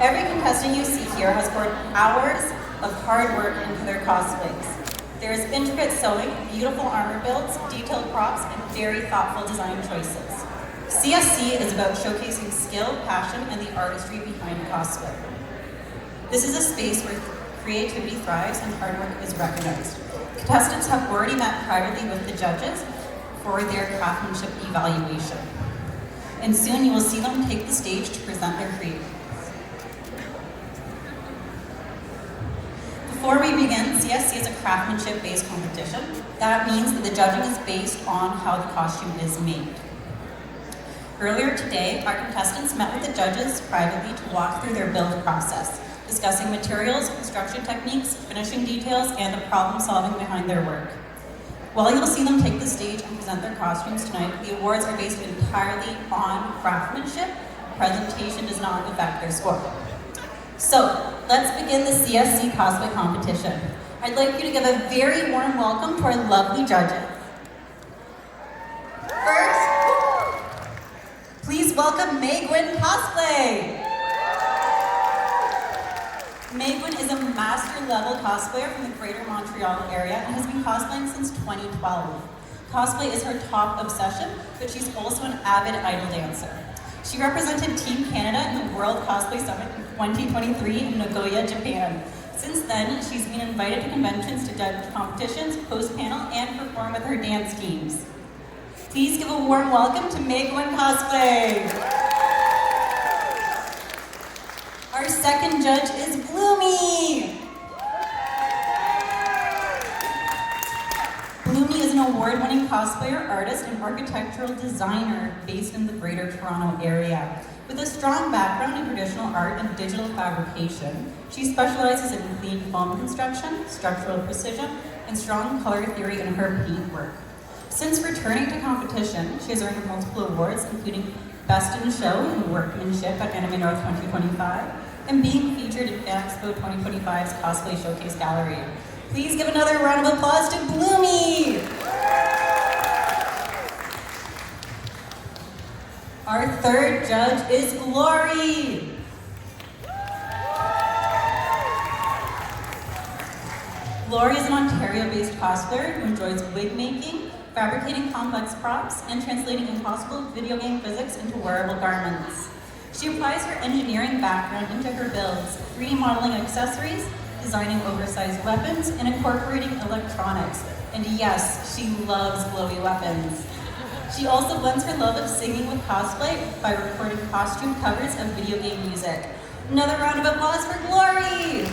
Every contestant you see here has poured hours of hard work into their cosplays. There is intricate sewing, beautiful armor builds, detailed props, and very thoughtful design choices. CSC is about showcasing skill, passion, and the artistry behind cosplay. This is a space where creativity thrives and hard work is recognized. Contestants have already met privately with the judges for their craftsmanship evaluation. And soon you will see them take the stage to present their creations. Before we begin, CSC is a craftsmanship-based competition. That means that the judging is based on how the costume is made. Earlier today, our contestants met with the judges privately to walk through their build process, discussing materials, construction techniques, finishing details, and the problem solving behind their work. While you'll see them take the stage and present their costumes tonight, the awards are based entirely on craftsmanship. Presentation does not affect their score. So, let's begin the CSC cosplay competition. I'd like you to give a very warm welcome to our lovely judges. First, please welcome Megwin Cosplay. Megwin is a master-level cosplayer from the Greater Montreal area and has been cosplaying since 2012. Cosplay is her top obsession, but she's also an avid idol dancer. She represented Team Canada in the World Cosplay Summit in 2023 in Nagoya, Japan. Since then, she's been invited to conventions to judge competitions, host panel, and perform with her dance teams. Please give a warm welcome to Megwin Cosplay. Our second judge is Bloomy. Bloomy is an award-winning cosplayer, artist, and architectural designer based in the Greater Toronto area. With a strong background in traditional art and digital fabrication, she specializes in clean foam construction, structural precision, and strong color theory in her paint work. Since returning to competition, she has earned multiple awards, including Best in Show in Workmanship at Anime North 2025, and being featured in Expo 2025's Cosplay Showcase Gallery. Please give another round of applause to Bloomy! Our third judge is Glory! Glory is an Ontario-based cosplayer who enjoys wig making, fabricating complex props, and translating impossible video game physics into wearable garments. She applies her engineering background into her builds, 3D modeling accessories, designing oversized weapons, and incorporating electronics. And yes, she loves glowy weapons. She also blends her love of singing with cosplay by recording costume covers of video game music. Another round of applause for Glory!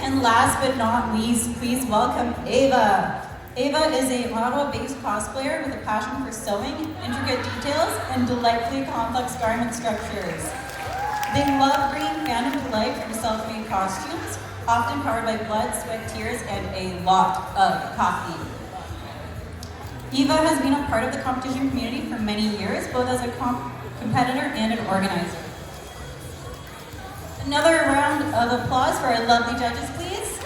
And last but not least, please welcome Ava. Ava is a Ottawa-based cosplayer with a passion for sewing, intricate details, and delightfully complex garment structures. They love bringing fandom to life through self-made costumes, often powered by blood, sweat, tears, and a lot of coffee. Eva has been a part of the competition community for many years, both as a competitor and an organizer. Another round of applause for our lovely judges, please.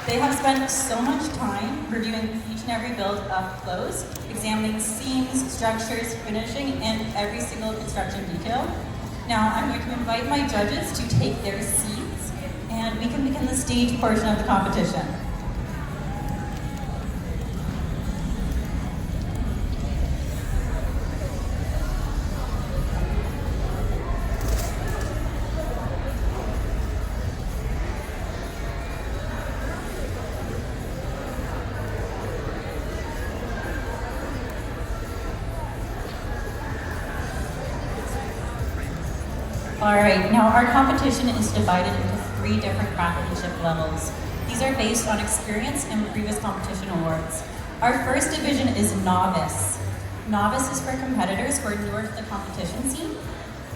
They have spent so much time reviewing each and every build up close, examining seams, structures, finishing, and every single construction detail. Now I'm going to invite my judges to take their seats, and we can begin the stage portion of the competition. Alright, now our competition is divided into 3 different craftsmanship levels. These are based on experience and previous competition awards. Our first division is Novice. Novice is for competitors who are newer to the competition scene.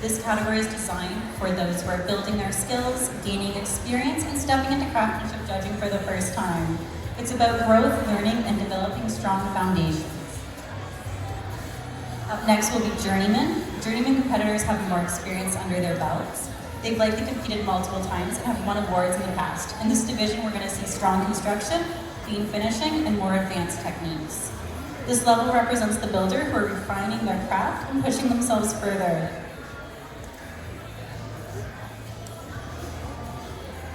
This category is designed for those who are building their skills, gaining experience, and stepping into craftsmanship judging for the first time. It's about growth, learning, and developing strong foundations. Up next will be Journeyman. Journeyman competitors have more experience under their belts. They've likely competed multiple times and have won awards in the past. In this division, we're going to see strong construction, clean finishing, and more advanced techniques. This level represents the builder who are refining their craft and pushing themselves further.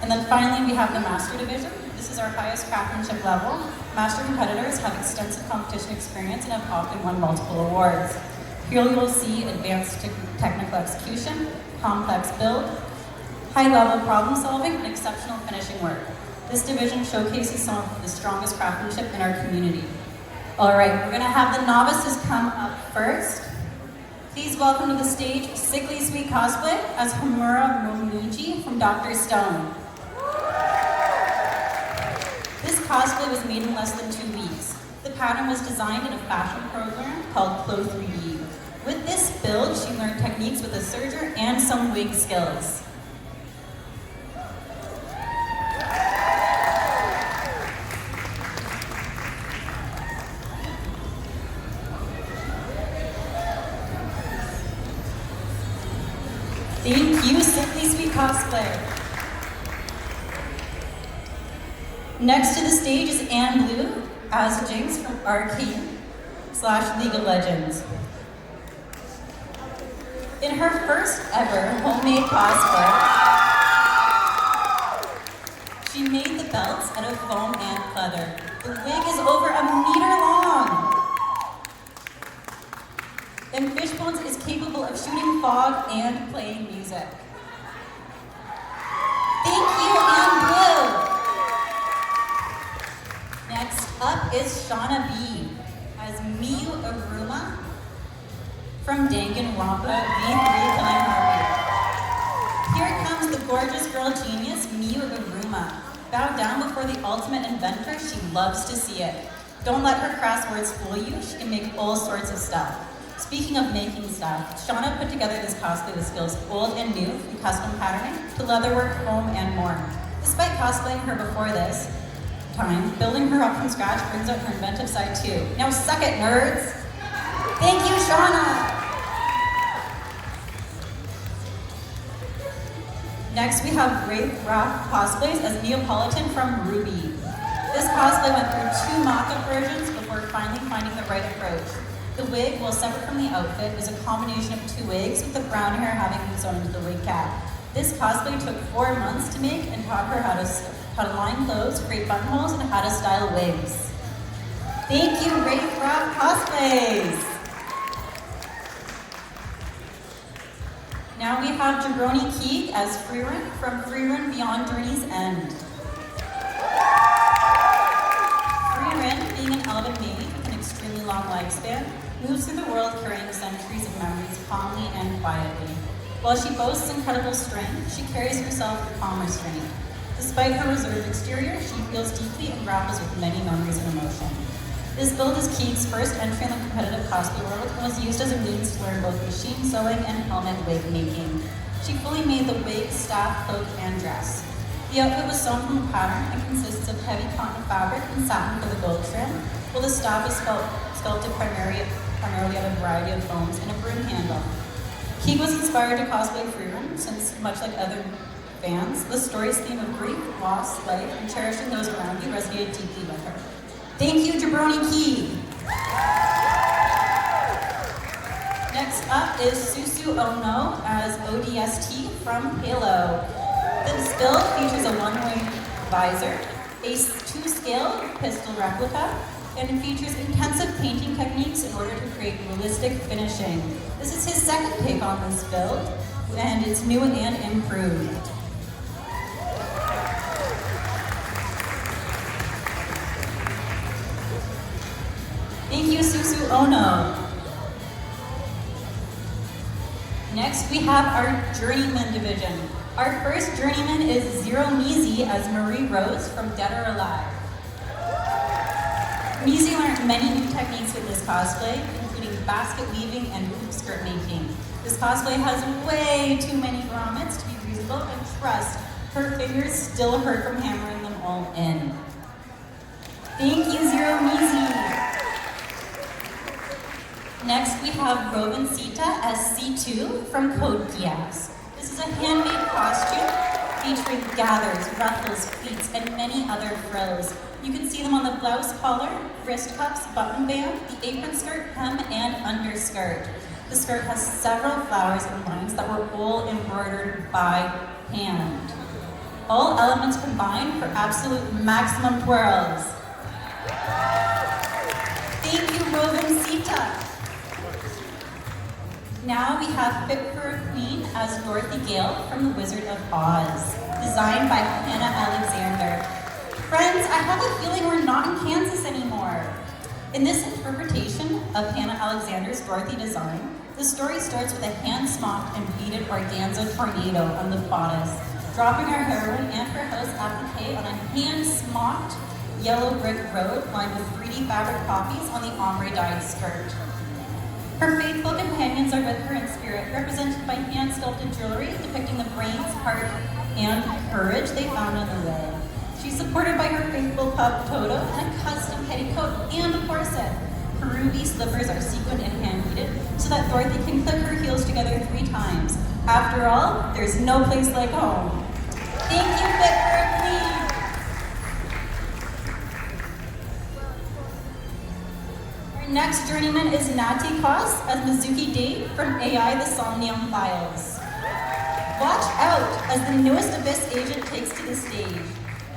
And then finally, we have the Master Division. This is our highest craftsmanship level. Master competitors have extensive competition experience and have often won multiple awards. Here you will see advanced technical execution, complex build, high-level problem solving, and exceptional finishing work. This division showcases some of the strongest craftsmanship in our community. All right, we're gonna have the novices come up first. Please welcome to the stage Sickly Sweet Cosplay as Homura Momiji from Dr. Stone. This cosplay was made in less than 2 weeks. The pattern was designed in a fashion program called Clo 3D. With this build, she learned techniques with a serger and some wig skills. Thank you, Sickly Sweet Cosplay. Next to the stage is Anne Blue as Jinx from Arcane/League of Legends. In her first ever homemade cosplay, she made the belts out of foam and leather. The wig is over 1 meter long. And Fishbones is capable of shooting fog and playing music. Thank you, Anne Blue. Next up is Shauna B as Miyu Aruma from Danganronpa V3 Killing Harvey. Here comes the gorgeous girl genius, Miyu Aruma. Bow down before the ultimate inventor, she loves to see it. Don't let her crass words fool you, she can make all sorts of stuff. Speaking of making stuff, Shauna put together this cosplay with skills old and new, from custom patterning to leatherwork, foam, and more. Despite cosplaying her before this time, building her up from scratch brings out her inventive side too. Now suck it, nerds! Thank you, Shauna! Next, we have Wraith Raft cosplays as Neapolitan from Ruby. This cosplay went through 2 mock-up versions before finally finding the right approach. The wig, while separate from the outfit, is a combination of 2 wigs, with the brown hair having been sewn into the wig cap. This cosplay took 4 months to make and taught her how to line clothes, create buttonholes, and how to style wigs. Thank you, Wraith Raft Cosplays! Now we have Jabroni Keeg as Freerun from Freerun Beyond Journey's End. Freerun, being an elven maid with an extremely long lifespan, moves through the world carrying centuries of memories calmly and quietly. While she boasts incredible strength, she carries herself with calm restraint. Despite her reserved exterior, she feels deeply and grapples with many memories and emotion. This build is Keeg's first entry in the competitive cosplay world and was used as a means to learn both machine sewing and helmet wig making. She fully made the wig, staff, cloak, and dress. The outfit was sewn from a pattern and consists of heavy cotton fabric and satin for the gold trim, while the staff is sculpted primarily out of a variety of foams and a broom handle. Keeg was inspired to cosplay Freerun since, much like other fans, the story's theme of grief, loss, life, and cherishing those around you resonated deeply with her. Thank you, Jabroni Keeg! Next up is Susu Ono as ODST from Halo. This build features a one-way visor, a 2-scale pistol replica, and features intensive painting techniques in order to create realistic finishing. This is his second take on this build, and it's new and improved. Thank you, Susu Ono. Next, we have our Journeyman division. Our first Journeyman is Zero Mizi as Marie Rose from Dead or Alive. Mizi learned many new techniques with this cosplay, including basket weaving and hoop skirt making. This cosplay has way too many grommets to be reasonable, and trust, her fingers still hurt from hammering them all in. Thank you, Zero Mizi. Next, we have Robin Sita as C2 from Code Geass. This is a handmade costume featuring gathers, ruffles, pleats, and many other frills. You can see them on the blouse collar, wrist cuffs, button band, the apron skirt, hem, and underskirt. The skirt has several flowers and lines that were all embroidered by hand. All elements combined for absolute maximum twirls. Thank you, Rovincita. Now we have Fit for a Queen as Dorothy Gale from The Wizard of Oz, designed by Hannah Alexander. Friends, I have a feeling we're not in Kansas anymore. In this interpretation of Hannah Alexander's Dorothy design, the story starts with a hand-smocked and beaded organza tornado on the bodice, dropping our heroine and her host applique on a hand-smocked yellow brick road lined with 3D fabric poppies on the ombre-dyed skirt. Her faithful companions are with her in spirit, represented by hand-sculpted jewelry depicting the brains, heart, and courage they found on the way. She's supported by her faithful pup Toto and a custom petticoat and a corset. Her ruby slippers are sequined and hand-beaded so that Dorothy can click her heels together 3 times. After all, there's no place like home. Thank you, Fit for a Queen. Next journeyman is Nati Kos as Mizuki Date from AI The Somnium Files. Watch out as the newest Abyss agent takes to the stage.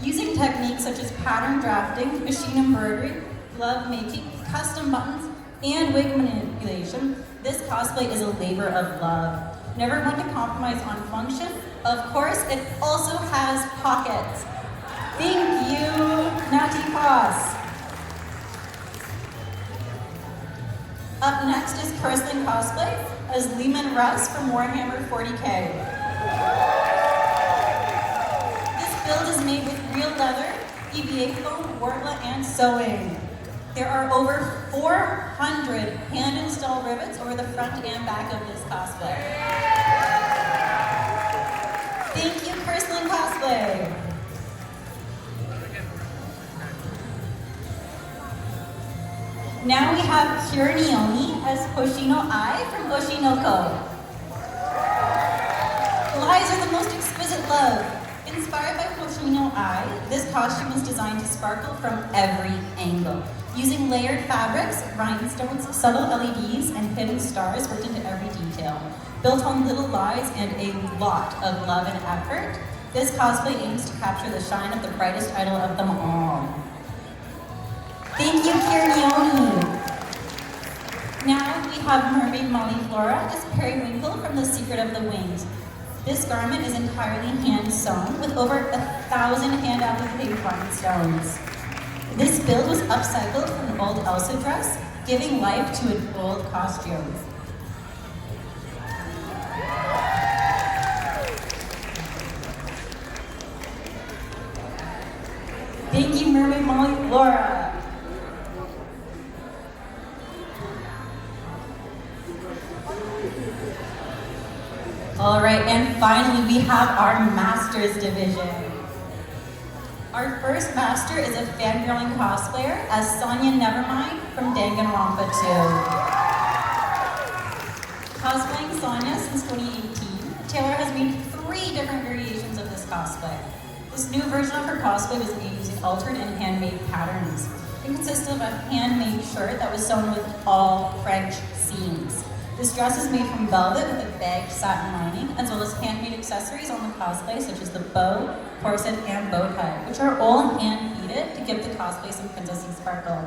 Using techniques such as pattern drafting, machine embroidery, glove making, custom buttons, and wig manipulation, this cosplay is a labor of love. Never one to compromise on function. Of course, it also has pockets. Thank you, Nati Kos. Up next is Kirsten Cosplay as Lehman Russ from Warhammer 40K. This build is made with real leather, EVA foam, Wortla, and sewing. There are over 400 hand-installed rivets over the front and back of this cosplay. Thank you, Kirsten Cosplay. Now we have Kira Naomi as Hoshino Ai from Hoshinoko. Lies are the most exquisite love. Inspired by Hoshino Ai, this costume is designed to sparkle from every angle. Using layered fabrics, rhinestones, subtle LEDs, and hidden stars worked into every detail. Built on little lies and a lot of love and effort, this cosplay aims to capture the shine of the brightest idol of them all. Thank you, Kira. Now we have Mermaid Molly Flora as Periwinkle from The Secret of the Wings. This garment is entirely hand-sewn with over 1,000 hand-appliqued rhinestones. This build was upcycled from an old Elsa dress, giving life to an old costume. Thank you, Mermaid Molly Flora. All right, and finally we have our Masters division. Our first Master is a fangirling cosplayer as Sonia Nevermind from Danganronpa 2. Cosplaying Sonia since 2018, Taylor has made 3 different variations of this cosplay. This new version of her cosplay was made using altered and handmade patterns. It consists of a handmade shirt that was sewn with all French seams. This dress is made from velvet with a bagged satin lining, as well as handmade accessories on the cosplay, such as the bow, corset, and bow tie, which are all hand-beaded to give the cosplay some princessy sparkle.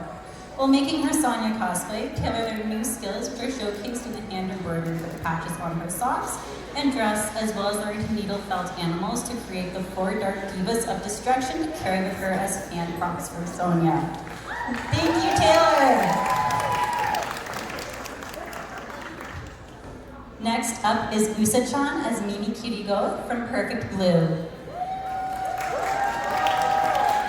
While making her Sonya cosplay, Taylor learned new skills which are showcased in the hand embroidery with patches on her socks and dress, as well as learning to needle felt animals to create the 4 dark divas of destruction to carry with her as hand props for Sonya. Thank you, Taylor! Next up is Usa-chan as Mimi Kiriko from Perfect Blue.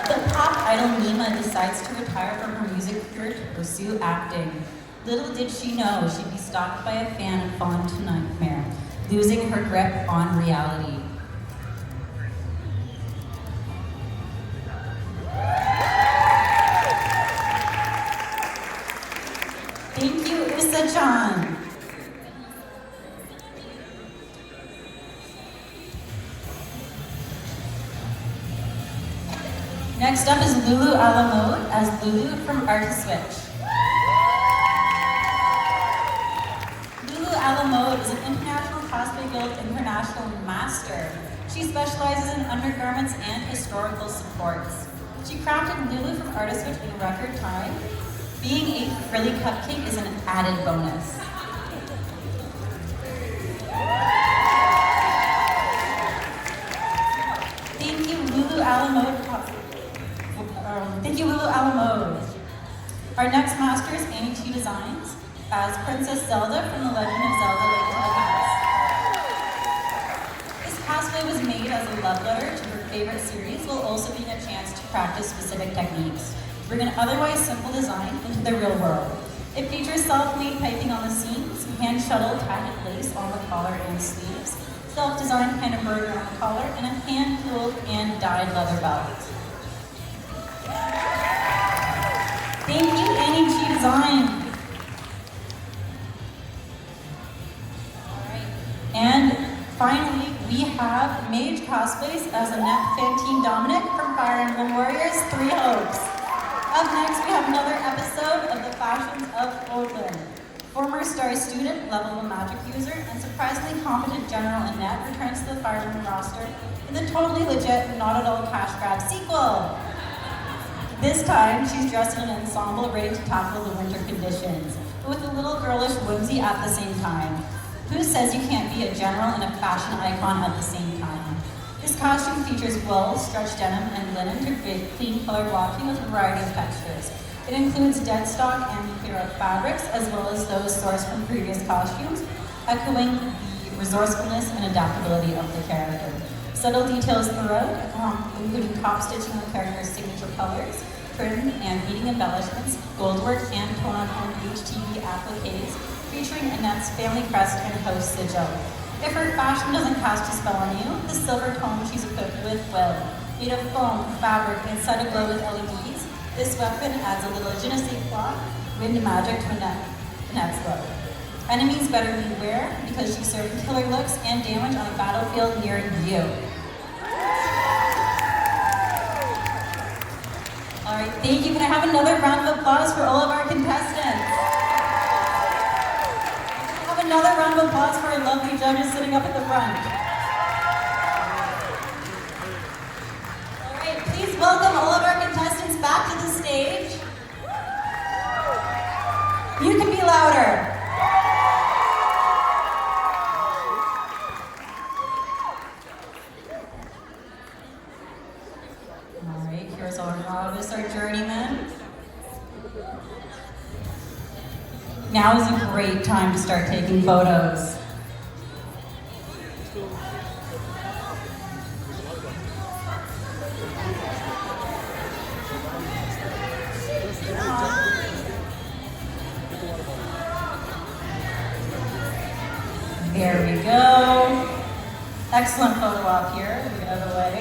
The pop idol Nima decides to retire from her music career to pursue acting. Little did she know she'd be stalked by a fan and fall into nightmare, losing her grip on reality. Thank you, Usa-chan. Next Next up is Lulu Alamode as Lulu from Art Switch. Lulu Alamode is an International Cosplay Guild International Master. She specializes in undergarments and historical supports. She crafted Lulu from Art Switch in record time. Being a frilly cupcake is an added bonus. Thank you, Lulu Alamode. Thank you, Lulu Alamode. Our next master is Annie Chi Designs as Princess Zelda from The Legend of Zelda: Link to the Past. This cosplay was made as a love letter to her favorite series, while also being a chance to practice specific techniques to bring an otherwise simple design into the real world. It features self-made piping on the seams, hand-shuttled tatted lace on the collar and sleeves, self-designed panda burger on the collar, and a hand-tooled and dyed leather belt. Thank you, Annie Chi Design. Alright, and finally, we have Mage Cosplays as Annette Fantine Dominic from Fire Emblem Warriors 3 Hopes. Up next, we have another episode of The Fashions of Oakland. Former Star student, level 1 magic user, and surprisingly competent General Annette returns to the Fire Emblem roster in the totally legit, not at all cash grab sequel. This time, she's dressed in an ensemble ready to tackle the winter conditions, but with a little girlish whimsy at the same time. Who says you can't be a general and a fashion icon at the same time? This costume features wool, stretched denim, and linen to create clean colored walking with a variety of textures. It includes dead stock and clear-out fabrics, as well as those sourced from previous costumes, echoing the resourcefulness and adaptability of the character. Subtle details throughout, including top stitching on the character's signature colors, trim and beading embellishments, goldwork, and tone-on-tone HTV appliques, featuring Annette's family crest and house sigil. If her fashion doesn't cast a spell on you, the silver tone she's equipped with will. Made of foam, fabric, and set aglow with LEDs, this weapon adds a little je ne sais quoi, wind magic to Annette's look. Enemies better beware, because she's serving killer looks and damage on a battlefield near you. Alright, thank you. Can I have another round of applause for all of our contestants? Have another round of applause for our lovely judges sitting up at the front. Alright, please welcome all of our contestants back to the stage. You can be louder. Alright, here's our novice, our journeyman. Now is a great time to start taking photos. There we go. Excellent photo op here. We'll get out of the way.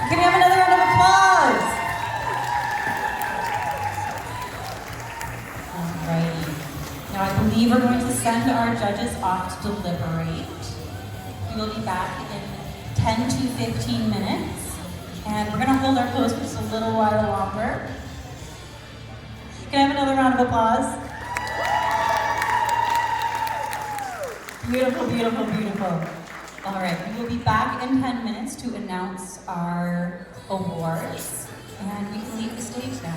Can we have another round of applause? Alrighty. Now I believe we're going to send our judges off to deliberate. We will be back in 10 to 15 minutes. And we're going to hold our pose for just a little while longer. Can I have another round of applause? Beautiful, beautiful, beautiful. All right, we will be back in 10 minutes to announce our awards, and we can leave the stage now.